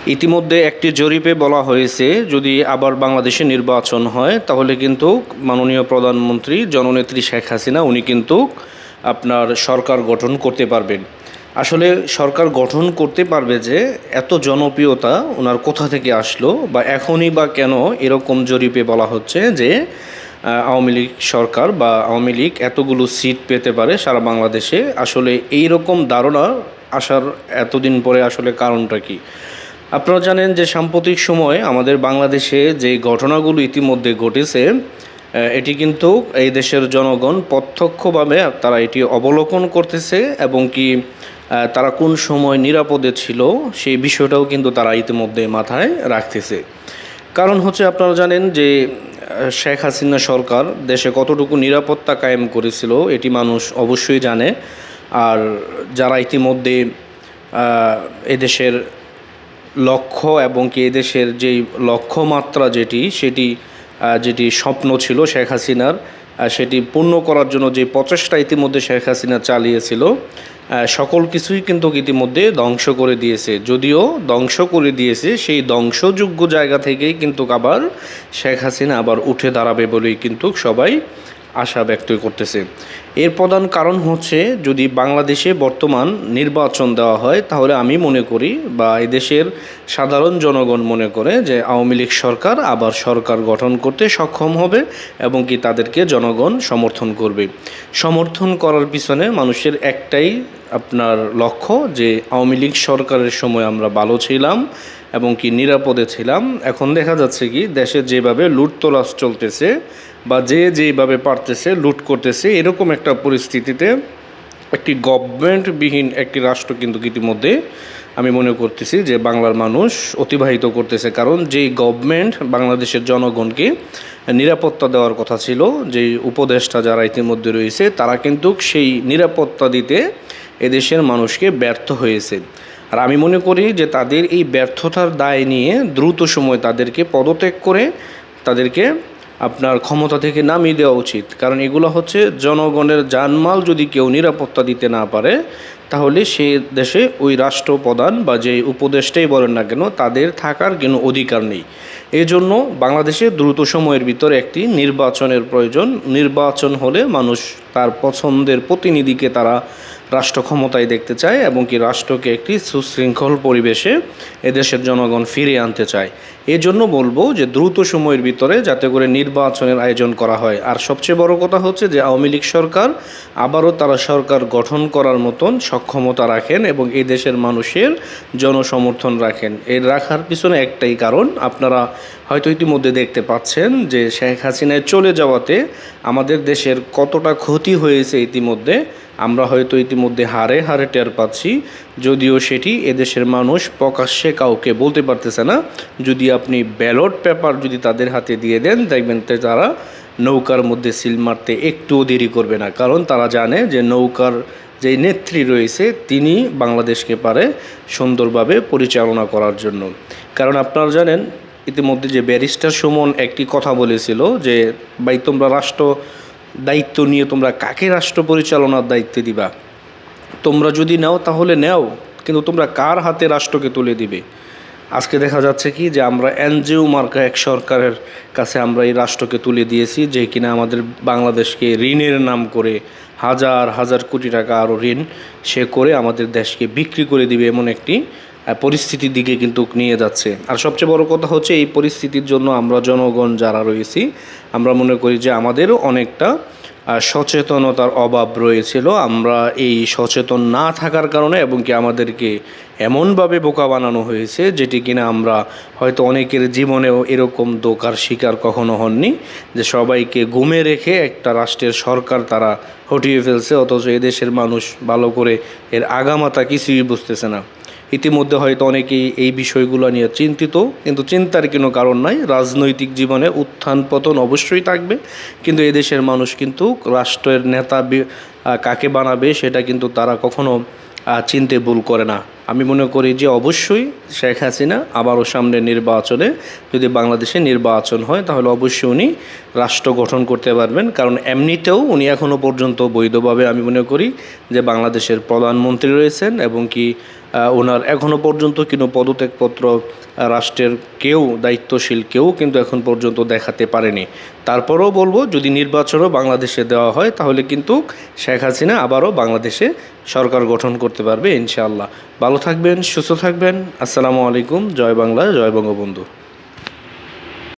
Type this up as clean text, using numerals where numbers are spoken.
ইতিমধ্যে একটি জরিপে বলা হয়েছে যদি আবার বাংলাদেশে নির্বাচন হয় তাহলে কিন্তু মাননীয় প্রধানমন্ত্রী জননেত্রী শেখ হাসিনা উনি কিন্তু আপনার সরকার গঠন করতে পারবেন। আসলে সরকার গঠন করতে পারবে যে এত জনপ্রিয়তা ওনার কোথা থেকে আসলো বা এখনই বা কেন এরকম জরিপে বলা হচ্ছে যে আওয়ামী লীগ সরকার বা আওয়ামী লীগ এতগুলো সিট পেতে পারে সারা বাংলাদেশে। আসলে এই রকম ধারণা আসার এতদিন পরে আসলে কারণটা কি? আপনারা জানেন যে সাম্প্রতিক সময়ে আমাদের বাংলাদেশে যে ঘটনাগুলো ইতিমধ্যে ঘটেছে, এটি কিন্তু এই দেশের জনগণ প্রত্যক্ষভাবে তারা এটি অবলোকন করতেছে এবং কি তারা কোন সময় নিরাপদে ছিল সেই বিষয়টাও কিন্তু তারা ইতিমধ্যে মাথায় রাখতেছে। কারণ হচ্ছে আপনারা জানেন যে শেখ হাসিনা সরকার দেশে কতটুকু নিরাপত্তা কায়েম করেছিল এটি মানুষ অবশ্যই জানে। আর যারা ইতিমধ্যে এদেশের লক্ষ্য এবং কি এদেশের যেই লক্ষ্যমাত্রা যেটি স্বপ্ন ছিল শেখ হাসিনার, সেটি পূর্ণ করার জন্য যে প্রচেষ্টা ইতিমধ্যে শেখ হাসিনা চালিয়েছিল, সকল কিছুই কিন্তু ইতিমধ্যে ধ্বংস করে দিয়েছে। যদিও ধ্বংস করে দিয়েছে, সেই ধ্বংসযোগ্য জায়গা থেকেই কিন্তু আবার শেখ হাসিনা আবার উঠে দাঁড়াবে বলেই কিন্তু সবাই আশা ব্যক্ত করতেছে। এর প্রধান কারণ হচ্ছে যদি বাংলাদেশে বর্তমান নির্বাচন দেওয়া হয় তাহলে আমি মনে করি বা এদেশের সাধারণ জনগণ মনে করে যে আওয়ামী লীগ সরকার আবার সরকার গঠন করতে সক্ষম হবে এবং কি তাদেরকে জনগণ সমর্থন করবে। সমর্থন করার পিছনে মানুষের একটাই আপনার লক্ষ্য যে আওয়ামী লীগ সরকারের সময় আমরা ভালো ছিলাম এবং কি নিরাপদে ছিলাম। এখন দেখা যাচ্ছে কি দেশে যেভাবে লুটতরাজ চলতেছে বা যেভাবে পারতেছে লুট করতেছে, এরকম একটা পরিস্থিতিতে একটি গভর্নমেন্টবিহীন একটি রাষ্ট্র কিন্তু ইতিমধ্যে আমি মনে করতেছি যে বাংলার মানুষ অতিবাহিত করতেছে। কারণ যেই গভর্নমেন্ট বাংলাদেশের জনগণকে নিরাপত্তা দেওয়ার কথা ছিল, যেই উপদেষ্টা যারা ইতিমধ্যে রয়েছে তারা কিন্তু সেই নিরাপত্তা দিতে এদেশের মানুষকে ব্যর্থ হয়েছে। আর আমি মনে করি যে তাদের এই ব্যর্থতার দায় নিয়ে দ্রুত সময় তাদেরকে পদত্যাগ করে তাদেরকে আপনার ক্ষমতা থেকে নামিয়ে দেওয়া উচিত। কারণ এগুলো হচ্ছে জনগণের জানমাল যদি কেউ নিরাপত্তা দিতে না পারে তাহলে সে দেশে ওই রাষ্ট্রপ্রধান বা যে উপদেষ্টাই বলেন না কেন তাদের থাকার কোনো অধিকার নেই। এই জন্য বাংলাদেশে দ্রুত সময়ের ভিতরে একটি নির্বাচনের প্রয়োজন। নির্বাচন হলে মানুষ তার পছন্দের প্রতিনিধিকে তারা রাষ্ট্র ক্ষমতায় দেখতে চায় এবং কি রাষ্ট্রকে একটি সুশৃঙ্খল পরিবেশে এদেশের জনগণ ফিরিয়ে আনতে চায়। এই জন্য বলবো যে দ্রুত সময়ের ভিতরে যাতে করে নির্বাচনের আয়োজন করা হয়। আর সবচেয়ে বড় কথা হচ্ছে যে আওয়ামী লীগ সরকার আবারও তারা সরকার গঠন করার মতন সক্ষমতা রাখেন এবং এই দেশের মানুষের জনসমর্থন রাখেন। এর রাখার পিছনে একটাই কারণ, আপনারা হয়তো ইতিমধ্যে দেখতে পাচ্ছেন যে শেখ হাসিনায় চলে যাওয়াতে আমাদের দেশের কতটা ক্ষতি হয়েছে ইতিমধ্যে আমরা হয়তো ইতিমধ্যে হারে হারে টের পাচ্ছি। যদিও সেটি এদেশের মানুষ প্রকাশ্যে কাউকে বলতে পারতেছে না। যদি আপনি ব্যালট পেপার যদি তাদের হাতে দিয়ে দেন দেখবেন তারা নৌকার মধ্যে সিল মারতে একটুও দেরি করবে না। কারণ তারা জানে যে নৌকার যে নেত্রী রয়েছে তিনি বাংলাদেশকে পারে সুন্দরভাবে পরিচালনা করার জন্য। কারণ আপনারা জানেন ইতিমধ্যে যে ব্যারিস্টার সুমন একটি কথা বলেছিল যে ভাই তোমরা রাষ্ট্র দায়িত্ব নিয়ে তোমরা কাকে রাষ্ট্র পরিচালনার দায়িত্ব দিবা? তোমরা যদি নাও তাহলে নাও, কিন্তু তোমরা কার হাতে রাষ্ট্রকে তুলে দিবে? আজকে দেখা যাচ্ছে কি যে আমরা এনজিও মার্কা এক সরকারের কাছে আমরা এই রাষ্ট্রকে তুলে দিয়েছি, যে কিনা আমাদের বাংলাদেশকে ঋণের নাম করে হাজার হাজার কোটি টাকা আরও ঋণ সে করে আমাদের দেশকে বিক্রি করে দিবে এমন একটি পরিস্থিতির দিকে কিন্তু নিয়ে যাচ্ছে। আর সবচেয়ে বড় কথা হচ্ছে এই পরিস্থিতির জন্য আমরা জনগণ যারা রয়েছি আমরা মনে করি যে আমাদেরও অনেকটা সচেতনতার অভাব রয়েছিল। আমরা এই সচেতন না থাকার কারণে এবং কি আমাদেরকে এমনভাবে বোকা বানানো হয়েছে যেটি কিনা আমরা হয়তো অনেকের জীবনেও এরকম ধোঁকার শিকার কখনো হননি, যে সবাইকে গুমে রেখে একটা রাষ্ট্রের সরকার তারা হটিয়ে ফেলছে, অথচ এদেশের মানুষ ভালো করে এর আগামাথা কিছুই বুঝতেছে না। ইতিমধ্যে হয়তো অনেকেই এই বিষয়গুলো নিয়ে চিন্তিত, কিন্তু চিন্তার কোনো কারণ নাই। রাজনৈতিক জীবনে উত্থান পতন অবশ্যই থাকবে, কিন্তু এদেশের মানুষ কিন্তু রাষ্ট্রের নেতা কাকে বানাবে সেটা কিন্তু তারা কখনো চিনতে ভুল করে না। আমি মনে করি যে অবশ্যই শেখ হাসিনা আবারও সামনে নির্বাচনে, যদি বাংলাদেশে নির্বাচন হয় তাহলে অবশ্যই উনি রাষ্ট্র গঠন করতে পারবেন। কারণ এমনিতেও উনি এখনও পর্যন্ত বৈধভাবে আমি মনে করি যে বাংলাদেশের প্রধানমন্ত্রী রয়েছেন, এবং কি ওনার এখনও পর্যন্ত কোনো পদত্যাগপত্র রাষ্ট্রের কেউ, দায়িত্বশীল কেউ কিন্তু এখন পর্যন্ত দেখাতে পারেনি। তারপরেও বলবো, যদি নির্বাচনও বাংলাদেশে দেওয়া হয় তাহলে কিন্তু শেখ হাসিনা আবারও বাংলাদেশে সরকার গঠন করতে পারবে ইনশাআল্লাহ। ভালো থাকবেন, সুস্থ থাকবেন। আসসালামু আলাইকুম। জয় বাংলা, জয় বঙ্গবন্ধু।